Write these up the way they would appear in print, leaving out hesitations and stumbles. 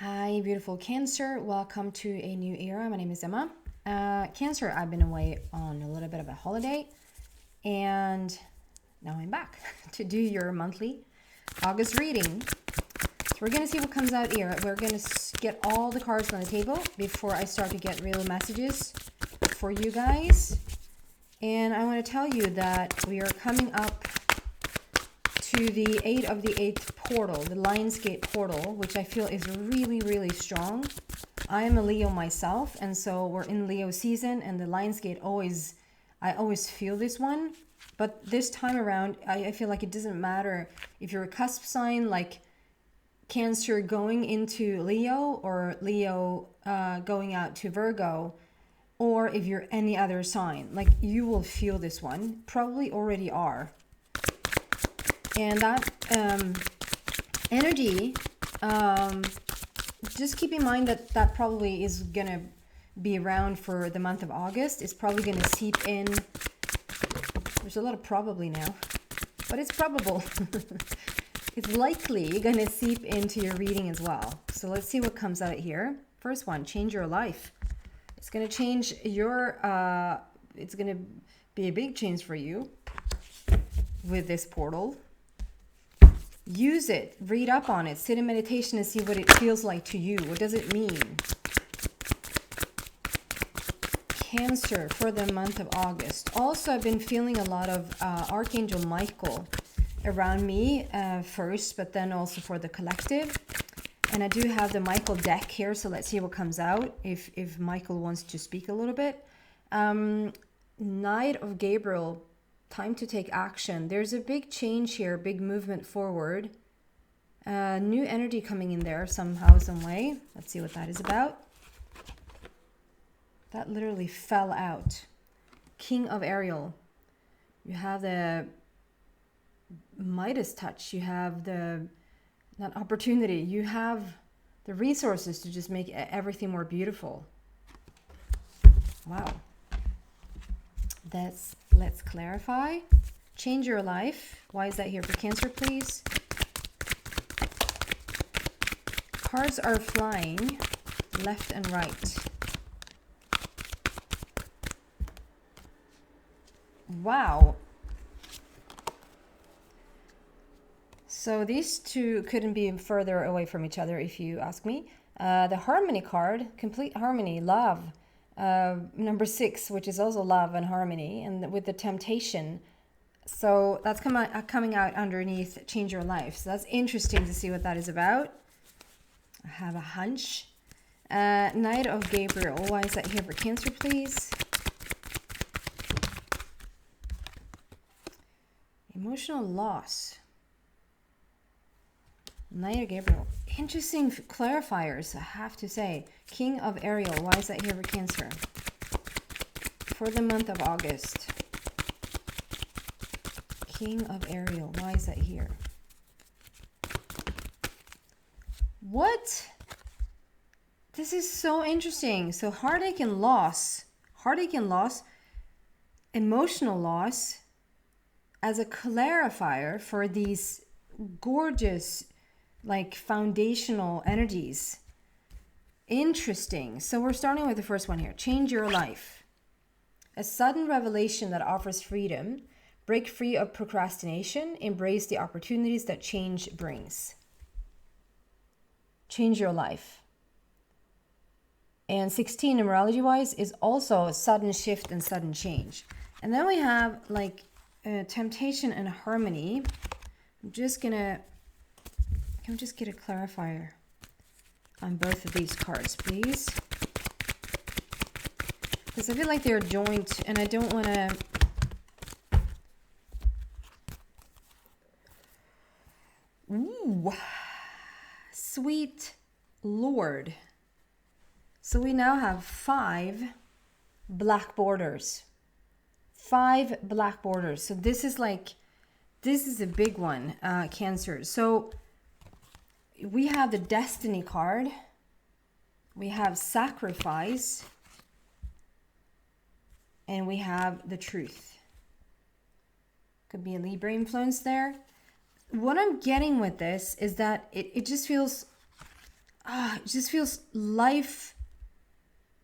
Hi, beautiful Cancer. Welcome to a new era. My name is Emma. Cancer, I've been away on a little bit of a holiday, and now I'm back to do your monthly August reading. So we're going to see what comes out here. We're going to get all the cards on the table before I start to get real messages for you guys. And I want to tell you that we are coming up to the 8 of the 8th portal, the Lionsgate portal, which I feel is really, really strong. I am a Leo myself, and so we're in Leo season, and the Lionsgate I always feel this one. But this time around, I feel like it doesn't matter if you're a cusp sign like Cancer going into Leo, or Leo going out to Virgo, or if you're any other sign, like you will feel this one, probably already are. And that energy, just keep in mind that that probably is going to be around for the month of August. It's probably going to seep in. There's a lot of probably now, but it's probable. It's likely going to seep into your reading as well. So let's see what comes out here. First one, change your life. It's going to change your, it's going to be a big change for you with this portal. Use it, read up on it, sit in meditation and see what it feels like to you. What does it mean? Cancer for the month of August. Also, I've been feeling a lot of Archangel Michael around me first, but then also for the collective. And I do have the Michael deck here, so let's see what comes out if Michael wants to speak a little bit. Knight of Gabriel. Time to take action. There's a big change here, big movement forward. New energy coming in there somehow, some way. Let's see what that is about. That literally fell out. King of Ariel. You have the Midas touch. You have the, not opportunity. You have the resources to just make everything more beautiful. Wow. Let's clarify. Change your life. Why is that here for Cancer, please? Cards are flying left and right. Wow. So these two couldn't be further away from each other, if you ask me. The Harmony card, complete harmony, love. Number 6, which is also love and harmony, and with the Temptation. So that's coming out underneath change your life. So that's interesting to see what that is about. I have a hunch. Knight of Gabriel. Why is that here for Cancer, please? Emotional loss. Knight of Gabriel. Interesting clarifiers, I have to say. King of Ariel. Why is that here for Cancer? For the month of August. King of Ariel. Why is that here? What? This is so interesting. So heartache and loss. Heartache and loss. Emotional loss. As a clarifier for these gorgeous, like, foundational energies. Interesting. So we're starting with the first one here. Change your life. A sudden revelation that offers freedom. Break free of procrastination. Embrace the opportunities that change brings. Change your life. And 16, numerology-wise, is also a sudden shift and sudden change. And then we have, like, Temptation and Harmony. Can we just get a clarifier on both of these cards, please? Because I feel like they're joint, and I don't want to... Ooh, sweet Lord. So we now have 5 black borders. 5 black borders. So this is a big one, Cancer. So we have the Destiny card. We have Sacrifice. And we have the Truth. Could be a Libra influence there. What I'm getting with this is that it just feels it just feels life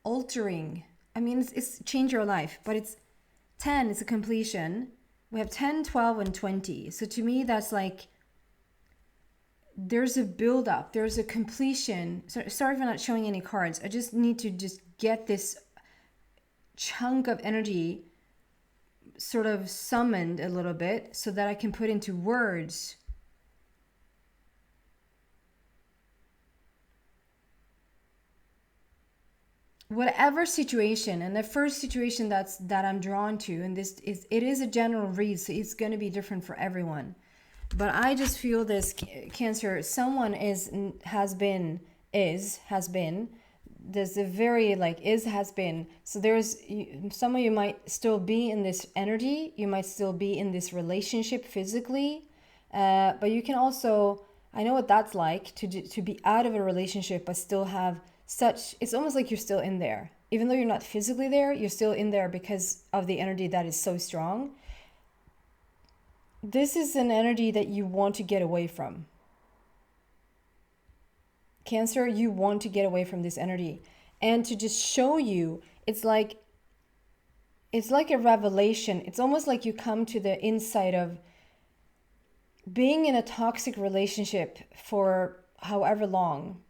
altering. I mean, it's change your life, but it's 10, it's a completion. We have 10, 12, and 20. So to me, that's like, there's a build up, there's a completion. So, sorry for not showing any cards. I just need to just get this chunk of energy sort of summoned a little bit so that I can put into words. Whatever situation, and the first situation that I'm drawn to, and it is a general read, so it's going to be different for everyone. But I just feel this Cancer, someone has been. There's a very has been. So there's some of you might still be in this energy. You might still be in this relationship physically, but you can also. I know what that's like to be out of a relationship but still have such. It's almost like you're still in there, even though you're not physically there. You're still in there because of the energy that is so strong. This is an energy that you want to get away from. Cancer, you want to get away from this energy. And to just show you, it's like a revelation. It's almost like you come to the insight of being in a toxic relationship for however long.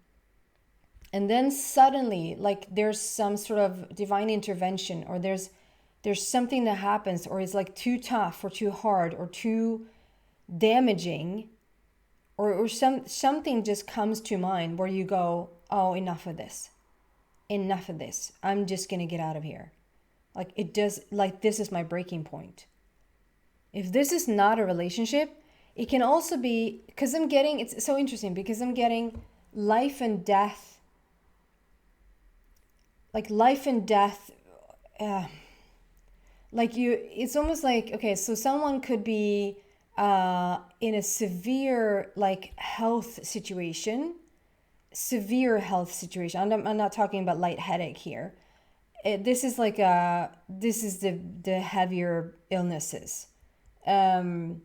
And then suddenly, like there's some sort of divine intervention, or there's something that happens, or it's like too tough or too hard or too damaging, or something just comes to mind where you go, oh, enough of this. I'm just going to get out of here. This is my breaking point. If this is not a relationship, it can also be, because it's so interesting because I'm getting life and death. Like life and death, it's almost like, okay, so someone could be in a severe health situation. I'm not talking about light headache here. This is the heavier illnesses. And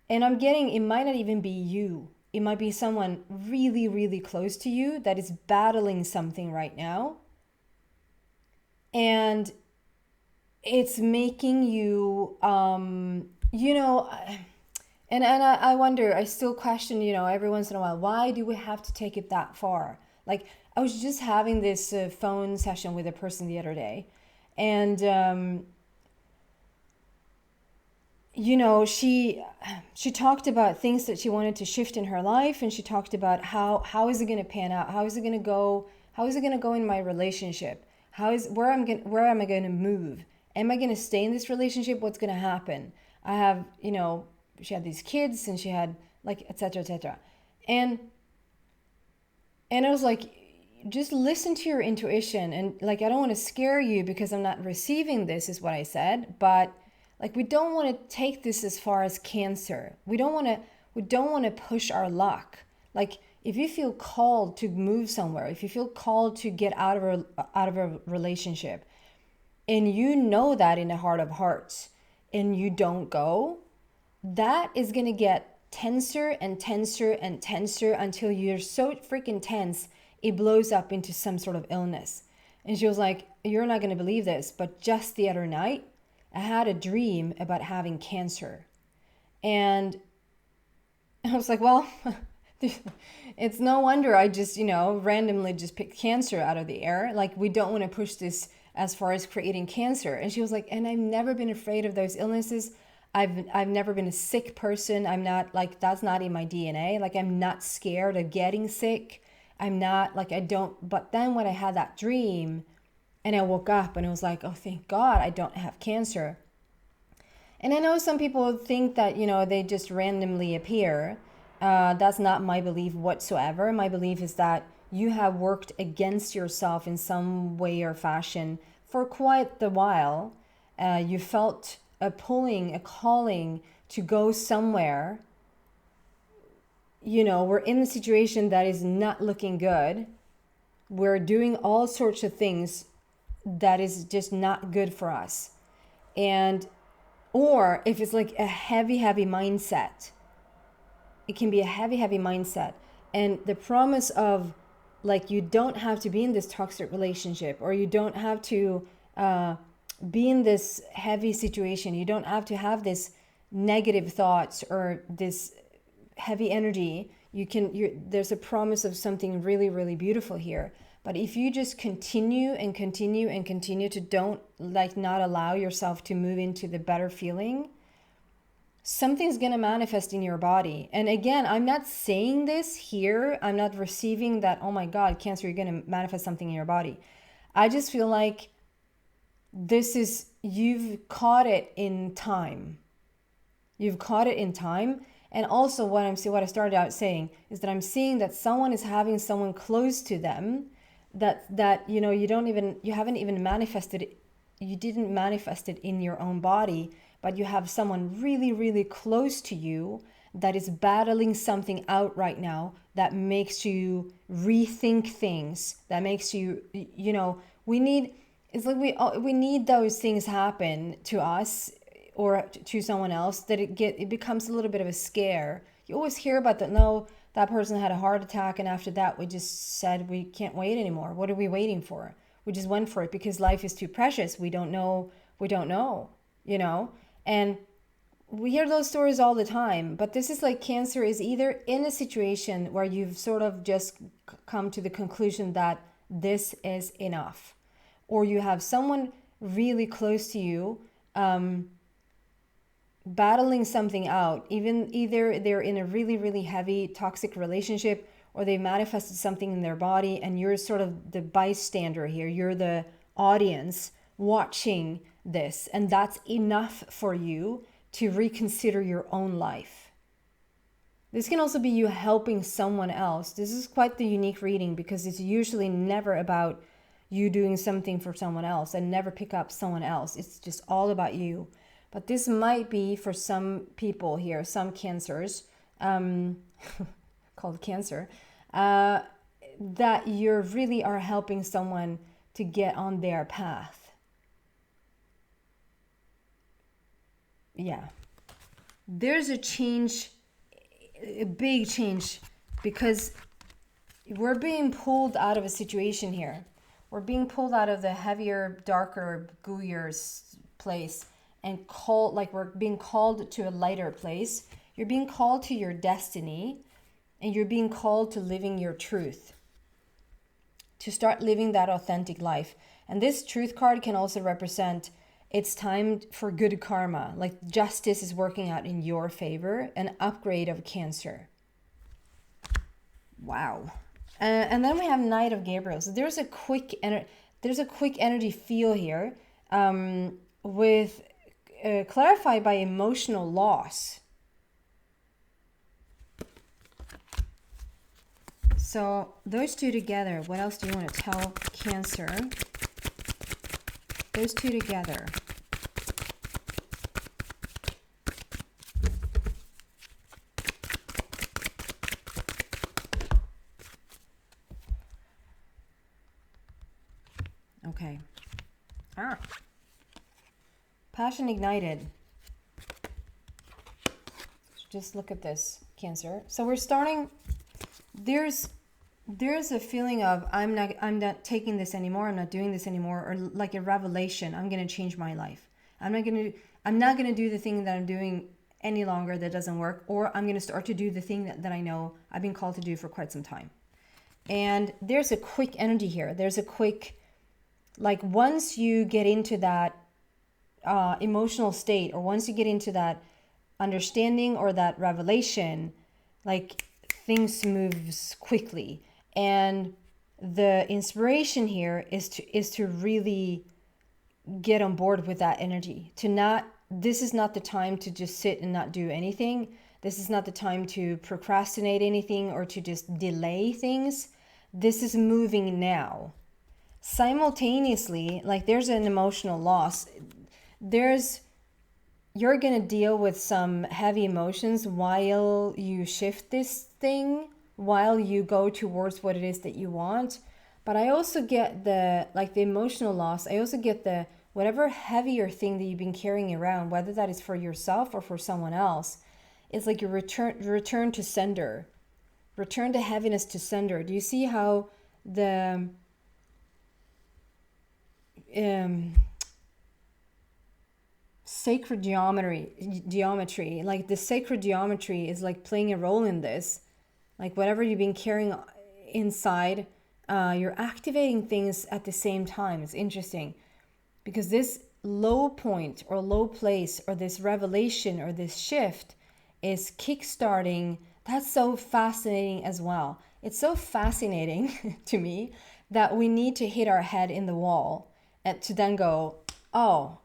I'm getting, it might not even be you. It might be someone really, really close to you that is battling something right now. And it's making you, and I wonder, I still question, every once in a while, why do we have to take it that far? Like, I was just having this phone session with a person the other day, and, she talked about things that she wanted to shift in her life, and she talked about how is it going to pan out? How is it going to go? How is it going to go in my relationship? Where am I going to move? Am I going to stay in this relationship? What's going to happen? I have, she had these kids, and she had et cetera, et cetera. And I was like, just listen to your intuition. And I don't want to scare you because I'm not receiving this, is what I said. But we don't want to take this as far as Cancer. We don't want to push our luck. If you feel called to move somewhere, if you feel called to get out of a relationship, and you know that in the heart of hearts, and you don't go, that is going to get tenser and tenser and tenser until you're so freaking tense, it blows up into some sort of illness. And she was like, you're not going to believe this, but just the other night, I had a dream about having cancer. And I was like, well, it's no wonder I just, randomly just picked cancer out of the air. We don't want to push this as far as creating cancer. And she was like, and I've never been afraid of those illnesses. I've never been a sick person. I'm not that's not in my DNA. I'm not scared of getting sick. I'm not I don't. But then when I had that dream and I woke up and I was like, oh, thank God I don't have cancer. And I know some people think that, they just randomly appear. That's not my belief whatsoever. My belief is that you have worked against yourself in some way or fashion for quite the while. You felt a pulling, a calling to go somewhere. We're in a situation that is not looking good. We're doing all sorts of things that is just not good for us. Or if it's a heavy mindset, it can be a heavy mindset. And the promise of, like, you don't have to be in this toxic relationship, or you don't have to be in this heavy situation. You don't have to have this negative thoughts or this heavy energy. There's a promise of something really, really beautiful here. But if you just continue and continue and continue to not allow yourself to move into the better feeling, something's going to manifest in your body. And again, I'm not saying this here. I'm not receiving that, oh my God, Cancer, you're going to manifest something in your body. I just feel like you've caught it in time. You've caught it in time. And also what I started out saying is that I'm seeing that someone is having someone close to them that you haven't even manifested it. You didn't manifest it in your own body, but you have someone really, really close to you that is battling something out right now that makes you rethink things, that makes you, we need those things happen to us or to someone else, that it becomes a little bit of a scare. You always hear about that. No, that person had a heart attack, and after that we just said we can't wait anymore. What are we waiting for? We just went for it because life is too precious. We don't know, and we hear those stories all the time. But this is like, Cancer is either in a situation where you've sort of just come to the conclusion that this is enough, or you have someone really close to you battling something out. Either they're in a really, really heavy toxic relationship, or they manifested something in their body, and you're sort of the bystander here. You're the audience watching this, and that's enough for you to reconsider your own life. This can also be you helping someone else. This is quite the unique reading, because it's usually never about you doing something for someone else, and never pick up someone else. It's just all about you. But this might be for some people here, some Cancers, called Cancer, that you really are helping someone to get on their path. Yeah. There's a change, a big change, because we're being pulled out of a situation here. We're being pulled out of the heavier, darker, gooier place, and we're being called to a lighter place. You're being called to your destiny, and you're being called to living your truth, to start living that authentic life. And this truth card can also represent, it's time for good karma, like justice is working out in your favor, an upgrade of Cancer. Wow. And then we have Knight of Gabriel. So there's a quick energy feel here, with clarified by emotional loss. So those two together, what else do you want to tell Cancer? Those two together. Okay. Passion ignited. Just look at this, Cancer. So we're starting, there's a feeling of I'm not taking this anymore, I'm not doing this anymore, or like a revelation, I'm going to change my life. I'm not going to do the thing that I'm doing any longer that doesn't work, or I'm going to start to do the thing that I know I've been called to do for quite some time. And there's a quick energy here. There's a quick, like, once you get into that emotional state, or once you get into that understanding or that revelation, like, things moves quickly. And the inspiration here is to really get on board with that energy. This is not the time to just sit and not do anything. This is not the time to procrastinate anything or to just delay things. This is moving now. Simultaneously, like, there's an emotional loss. You're going to deal with some heavy emotions while you shift this thing, while you go towards what it is that you want. But I also get the emotional loss. I also get the whatever heavier thing that you've been carrying around, whether that is for yourself or for someone else. It's like a return to sender. return the heaviness to sender. Do you see how the sacred geometry, like the sacred geometry is like playing a role in this? Like whatever you've been carrying inside, you're activating things at the same time. It's interesting because this low point or low place or this revelation or this shift is kickstarting. That's so fascinating as well. It's so fascinating to me that we need to hit our head in the wall and to then go, oh,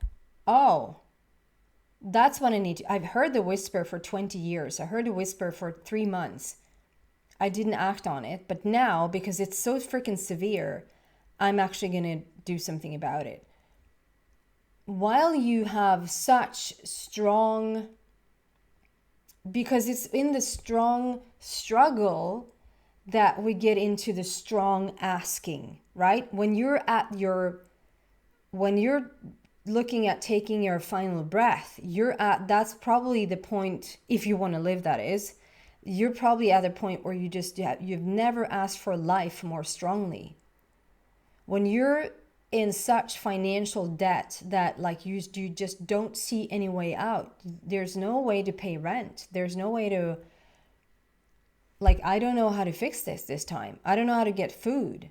that's what I need to. I've heard the whisper for 20 years. I heard the whisper for 3 months. I didn't act on it, but now, because it's so freaking severe, I'm actually going to do something about it. While you have such strong, because it's in the strong struggle that we get into the strong asking, right? When you're looking at taking your final breath, that's probably the point, if you want to live, that is, you're probably at a point where you've never asked for life more strongly. When you're in such financial debt that like you just don't see any way out, there's no way to pay rent, there's no way to, like, I don't know how to fix this time, I don't know how to get food.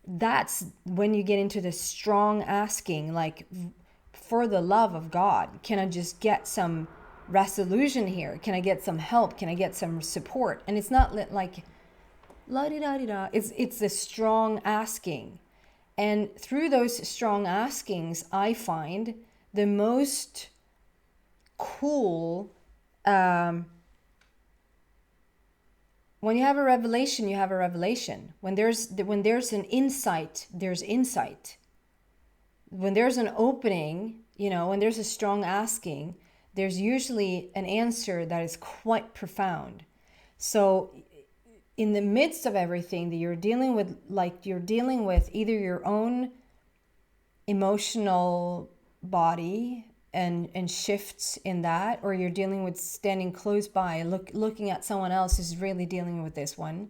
That's when you get into the strong asking, like, for the love of God, can I just get some resolution here? Can I get some help? Can I get some support? And it's not like la-di-da-di-da. It's the strong asking. And through those strong askings, I find the most cool, when you have a revelation, you have a revelation. When there's an insight, there's insight. When there's an opening, when there's a strong asking, there's usually an answer that is quite profound. So in the midst of everything that you're dealing with, like you're dealing with either your own emotional body and shifts in that, or you're dealing with standing close by, looking at someone else who's really dealing with this one,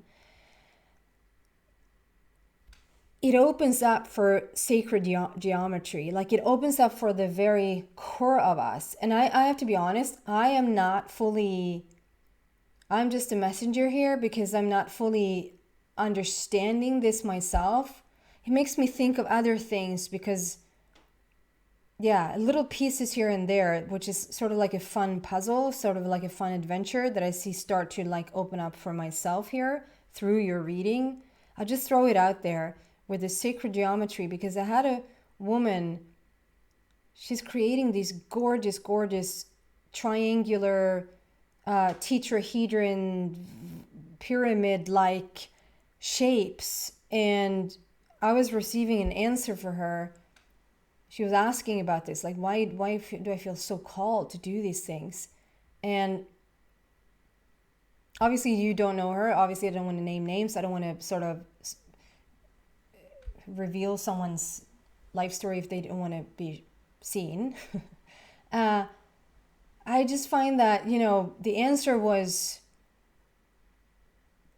it opens up for sacred geometry. Like it opens up for the very core of us. And I have to be honest, I'm just a messenger here because I'm not fully understanding this myself. It makes me think of other things because, yeah, little pieces here and there, which is sort of like a fun puzzle, sort of like a fun adventure that I see start to like open up for myself here through your reading. I'll just throw it out there with the sacred geometry because I had a woman, she's creating these gorgeous, gorgeous triangular tetrahedron pyramid-like shapes. And I was receiving an answer for her. She was asking about this, like, why do I feel so called to do these things? And obviously you don't know her. Obviously I don't want to name names. I don't want to sort of reveal someone's life story if they don't want to be seen. I just find that, the answer was,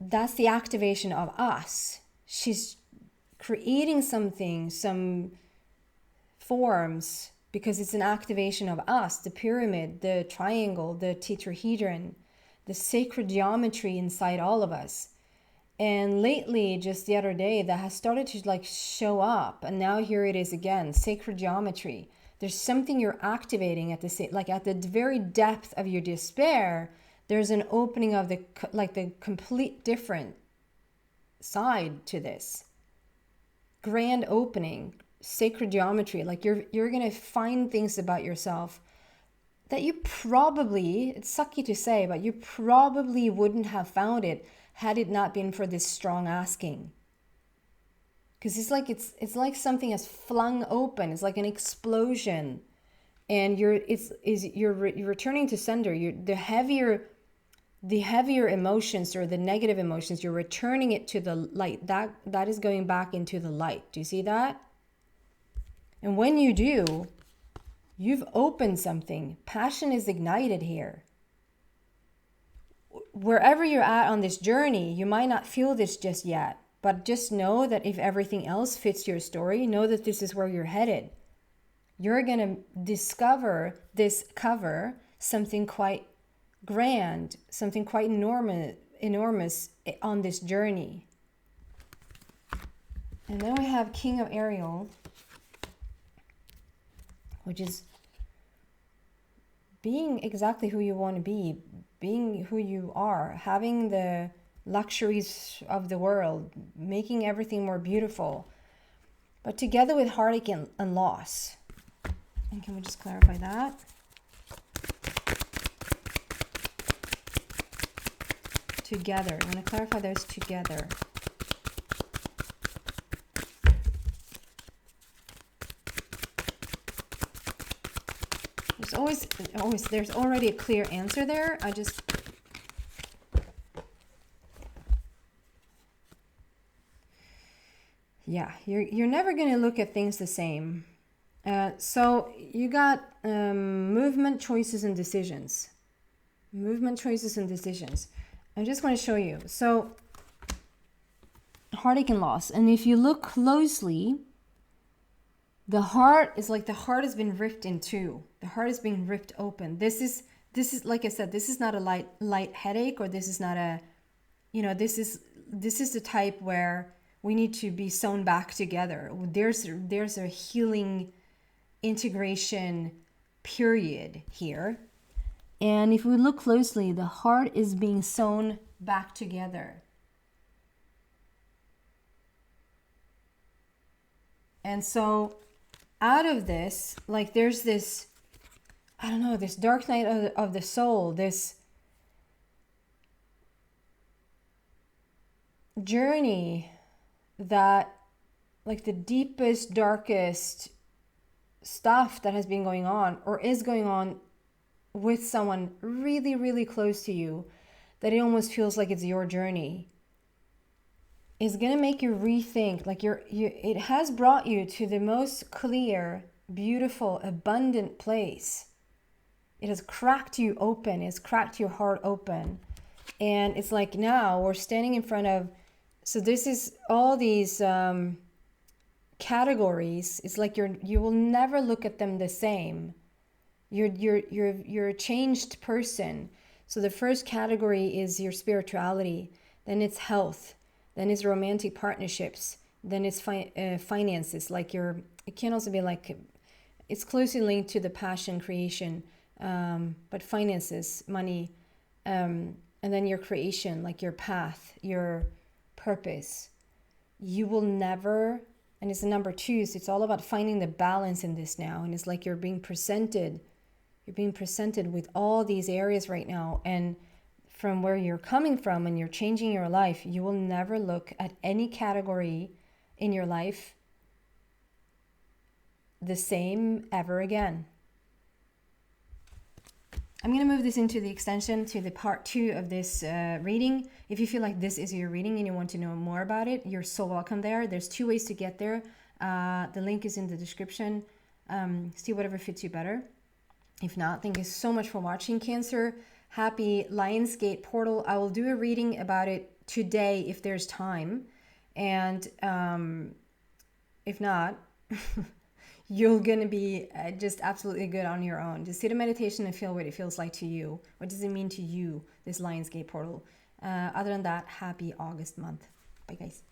that's the activation of us. She's creating something, some forms, because it's an activation of us, the pyramid, the triangle, the tetrahedron, the sacred geometry inside all of us. And lately, just the other day, that has started to like show up. And now here it is again, sacred geometry. There's something you're activating at the very depth of your despair. There's an opening of the complete different side to this. Grand opening, sacred geometry. Like you're going to find things about yourself that you probably, it's sucky to say, but you probably wouldn't have found it had it not been for this strong asking. Because it's like something has flung open. It's like an explosion, and you're returning to sender. The heavier emotions or the negative emotions, you're returning it to the light. That is going back into the light. Do you see that? And when you do, you've opened something. Passion is ignited here. wherever you're at on this journey, you might not feel this just yet, but just know that if everything else fits your story, know that this is where you're headed. You're going to discover something quite grand, something quite enormous on this journey. And then we have King of Ariel, which is being exactly who you want to be, being who you are, having the luxuries of the world, making everything more beautiful, but together with heartache and loss. And can we just clarify that? Together. I want to clarify those together. There's already a clear answer there. Yeah, you're never going to look at things the same. So you got movement, choices, and decisions. Movement, choices, and decisions. I'm just going to show you. So heartache and loss. And if you look closely, the heart is like the heart has been ripped in two. The heart is being ripped open. This is like I said, this is not a light headache, or this is not a, this is the type where we need to be sewn back together. There's a healing integration period here. And if we look closely, the heart is being sewn back together. And so out of this, like there's this, I don't know, this dark night of the soul, this journey that, like the deepest, darkest stuff that has been going on or is going on with someone really, really close to you, that it almost feels like it's your journey, is going to make you rethink. Like it has brought you to the most clear, beautiful, abundant place. It has cracked you open. It's cracked your heart open. And it's like now we're standing in front of, so this is all these categories. It's like you will never look at them the same. You're a changed person. So the first category is your spirituality, then it's health, then it's romantic partnerships, then it's finances. Like it can also be like, it's closely linked to the passion creation, but finances, money, and then your creation, like your path, your purpose. You will never, and it's the number 2, so it's all about finding the balance in this now. And it's like you're being presented with all these areas right now, and from where you're coming from and you're changing your life, you will never look at any category in your life the same ever again. I'm going to move this into the extension to the part 2 of this reading. If you feel like this is your reading and you want to know more about it, you're so welcome there. There's 2 ways to get there. The link is in the description. See whatever fits you better. If not, thank you so much for watching, Cancer. Happy Lionsgate portal. I will do a reading about it today if there's time. And if not, you're going to be just absolutely good on your own. Just sit in meditation and feel what it feels like to you. What does it mean to you, this Lionsgate portal? Other than that, happy August month. Bye, guys.